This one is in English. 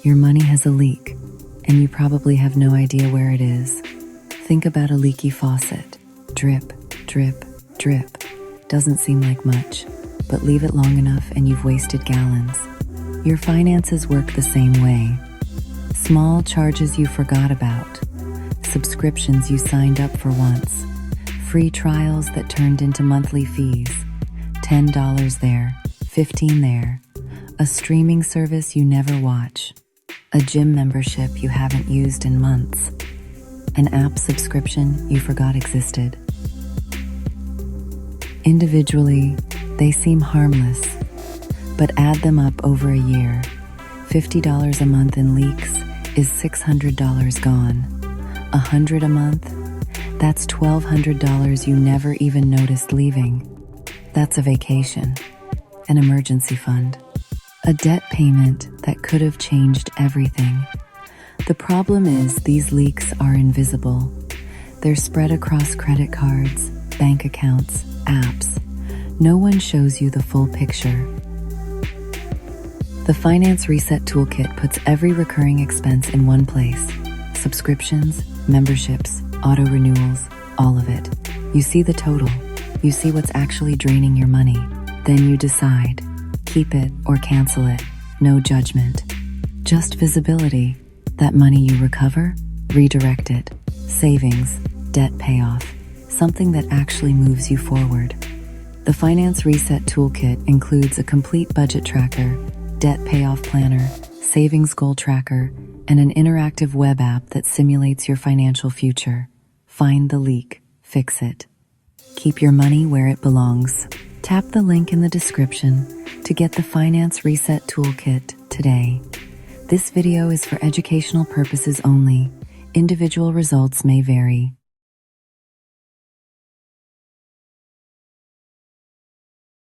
Your money has a leak, and you probably have no idea where it is. Think about a leaky faucet. Drip, drip, drip. Doesn't seem like much, but leave it long enough and you've wasted gallons. Your finances work the same way. Small charges you forgot about. Subscriptions you signed up for once. Free trials that turned into monthly fees. $10 there, $15 there. A streaming service you never watch. A gym membership you haven't used in months. An app subscription you forgot existed. Individually, they seem harmless, but add them up over a year. $50 a month in leaks is $600 gone. $100 a month? That's $1,200 you never even noticed leaving. That's a vacation, an emergency fund, a debt payment that could have changed everything. The problem is these leaks are invisible. They're spread across credit cards, bank accounts, apps. No one shows you the full picture. The Finance Reset Toolkit puts every recurring expense in one place. Subscriptions, memberships, auto renewals, all of it. You see the total. You see what's actually draining your money. Then you decide. Keep it or cancel it. No judgment. Just visibility. That money you recover, redirect it. Savings, debt payoff. Something that actually moves you forward. The Finance Reset Toolkit includes a complete budget tracker, debt payoff planner, savings goal tracker, and an interactive web app that simulates your financial future. Find the leak, fix it. Keep your money where it belongs. Tap the link in the description to get the Finance Reset Toolkit today. This video is for educational purposes only. Individual results may vary.